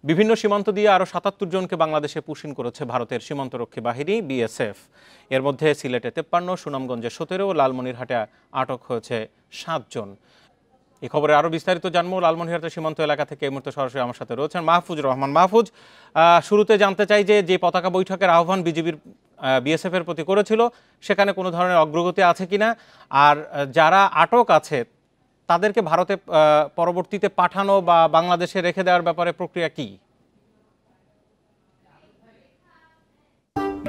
বিভিন্ন সীমান্ত দিয়ে আরও ৭৭ জনকে বাংলাদেশে পুশিন করেছে ভারতের সীমান্তরক্ষী বাহিনী বিএসএফ। এর মধ্যে সিলেটে 53, সুনামগঞ্জে 17 ও লালমনিরহাটে আটক হয়েছে 7 জন। এই খবরে আরও বিস্তারিত জানবো লালমনিরহাটের সীমান্ত এলাকা থেকে এই মুহূর্তে সরাসরি আমার সাথে রয়েছেন মাহফুজ রহমান। মাহফুজ, শুরুতে জানতে চাই যে পতাকা বৈঠকের আহ্বান বিএসএফ এর প্রতি করেছিল সেখানে কোনো ধরনের অগ্রগতি আছে কিনা, আর যারা আটক আছে তাদেরকে ভারতে পরবর্তীতে পাঠানো বা বাংলাদেশে রেখে দেওয়ার ব্যাপারে প্রক্রিয়া কি?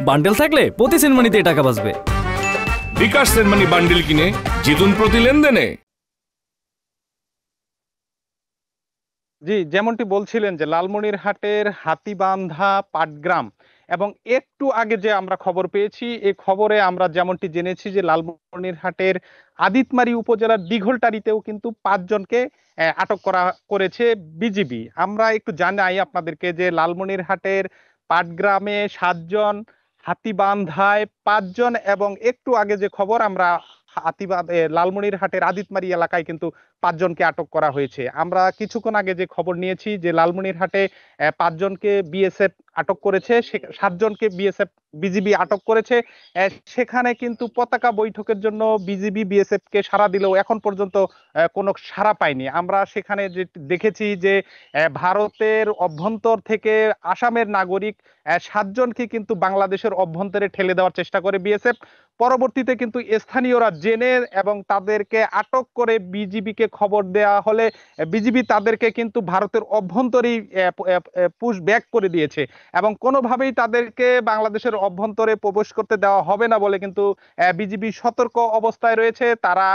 বান্ডেল থাকলে প্রতি সেনমানিতে টাকা বাঁচবে। বিকাশ সেনমানি বান্ডেল কিনে জিতুন প্রতি লেনদেনে। জি, যেমনটি বলছিলেন যে লালমনিরহাটের হাতিবান্ধা পাটগ্রাম এবং একটু আগে যে আমরা খবর পেয়েছি, এই খবরে আমরা যেমনটি জেনেছি যে লালমনিরহাটের আদিতমারি উপজেলার দিঘলটারিতেও কিন্তু 5 জনকে আটক করেছে বিজিবি। আমরা একটু জানাই আপনাদেরকে যে লালমনিরহাটের পাটগ্রামে 7 জন, হাতিবান্ধায় 5 জন এবং একটু আগে যে খবর আমরা লালমনিরহাটের আদিতমারি এলাকায় কিন্তু 5 জনকে আটক করা হয়েছে। আমরা কিছুক্ষণ আগে যে খবর নিয়েছি যে লালমনিরহাটে 5 জনকে বিএসএফ আটক করেছে, 7 জনকে বিজিবি আটক করেছে। সেখানে কিন্তু পতাকা বৈঠকের জন্য বিজিবি বিএসএফ কে সাড়া দিলেও এখন পর্যন্ত কোনো সাড়া পায়নি। আমরা সেখানে যে দেখেছি যে ভারতের অভ্যন্তর থেকে আসামের নাগরিক 7 জনকে কিন্তু বাংলাদেশের অভ্যন্তরে ঠেলে দেওয়ার চেষ্টা করে বিএসএফ। পরবর্তীতে কিন্তু স্থানীয়রা জেনে এবং তাদেরকে আটক করে বিজিবিকে খবর দেওয়া হলে বিজিবি তাদেরকে কিন্তু ভারতের অভ্যন্তরেই পুশ ব্যাক করে দিয়েছে এবং কোনোভাবেই তাদেরকে বাংলাদেশের অভ্যন্তরে প্রবেশ করতে দেওয়া হবে না বলে কিন্তু বিজিবি সতর্ক অবস্থায় রয়েছে। তারা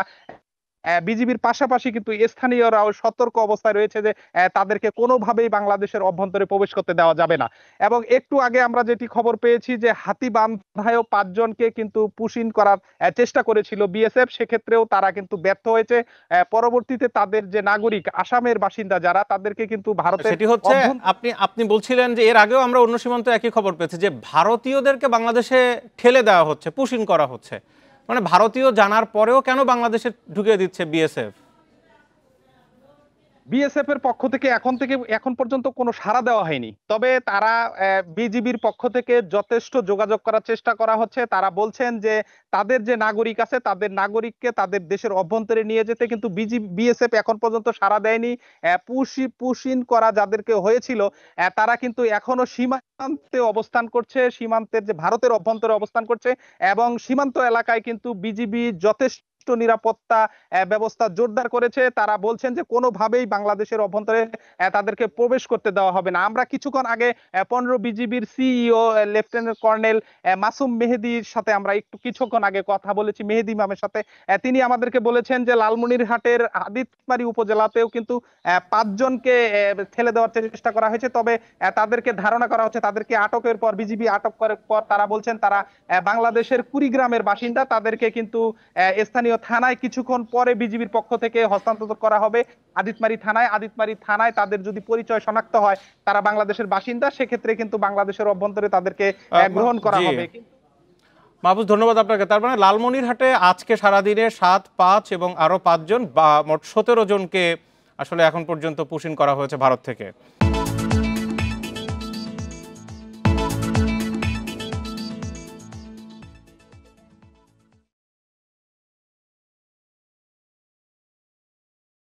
বিজিবির পাশাপাশি কিন্তু স্থানীয়রাও সতর্ক অবস্থায় রয়েছে যে তাদেরকে কোনোভাবেই বাংলাদেশের অভ্যন্তরে প্রবেশ করতে দেওয়া যাবে না। এবং একটু আগে আমরা যেটি খবর পেয়েছি যে হাতিবান্ধায়ও 5 জনকে কিন্তু পুশিন করার চেষ্টা করেছিল বিএসএফ, সেক্ষেত্রেও তারা কিন্তু ব্যর্থ হয়েছে। পরবর্তীতে তাদের যে নাগরিক আসামের বাসিন্দা যারা, তাদেরকে কিন্তু ভারতের সেটি হচ্ছে আপনি বলছিলেন যে এর আগেও আমরা অন্য সীমান্তে একই খবর পেয়েছি যে ভারতীয়দেরকে বাংলাদেশে ঠেলে দেওয়া হচ্ছে, পুশিন করা হচ্ছে। মানে ভারতীয় জানার পরেও কেন বাংলাদেশে ঢুকিয়ে দিচ্ছে বিএসএফ? বিএসএফ এর পক্ষ থেকে এখন পর্যন্ত কোনো সাড়া দেওয়া হয়নি। তবে তারা বিজিবির পক্ষ থেকে যথেষ্ট যোগাযোগ করার চেষ্টা করা হচ্ছে। তারা বলছেন যে তাদের যে নাগরিক আছে তাদের নাগরিককে তাদের দেশের অভ্যন্তরে নিয়ে যেতে কিন্তু বিএসএফ এখন পর্যন্ত সাড়া দেয়নি। পুশিন করা যাদেরকে হয়েছিল তারা কিন্তু এখনো সীমান্তে অবস্থান করছে, সীমান্তের যে ভারতের অভ্যন্তরে অবস্থান করছে এবং সীমান্ত এলাকায় কিন্তু বিজিবি যথেষ্ট নিরাপত্তা ব্যবস্থা জোরদার করেছে। তারা বলছেন যে কোনোভাবেই বাংলাদেশের অভ্যন্তরে তাদেরকে প্রবেশ করতে দেওয়া হবে না। আমরা কিছুক্ষণ আগে 15 বিজিবির সিইও লেফটেন্যান্ট কর্নেল মাসুম মেহেদির সাথে আমরা কিছুক্ষণ আগে কথা বলেছি, মেহেদি ইমামের সাথে। তিনি আমাদেরকে বলেছেন যে লালমনিরহাটের আদিতমারি উপজেলাতেও কিন্তু 5 জনকে ঠেলে দেওয়ার চেষ্টা করা হয়েছে। তবে তাদেরকে ধারণা করা হচ্ছে তাদেরকে আটকের পর বিজিবি আটক করার পর তারা বলছেন তারা বাংলাদেশের কুড়িগ্রামের বাসিন্দা। তাদেরকে কিন্তু স্থানীয় থানায় কিছুক্ষণ পরে বিজিবির পক্ষ থেকে হস্তান্তর করা হবে আদিতমারি থানায় তাদের যদি পরিচয় শনাক্ত হয় তারা বাংলাদেশের বাসিন্দা, সেক্ষেত্রে কিন্তু বাংলাদেশের অভ্যন্তরে তাদেরকে গ্রহণ করা হবে। মাহফুজ, ধন্যবাদ আপনাকে। তার মানে লালমনিরহাটে আজকে সারাদিনে 7, 5 এবং আরো 5 জন বা মোট 17 জনকে আসলে এখন পর্যন্ত পুশিন করা হয়েছে ভারত থেকে।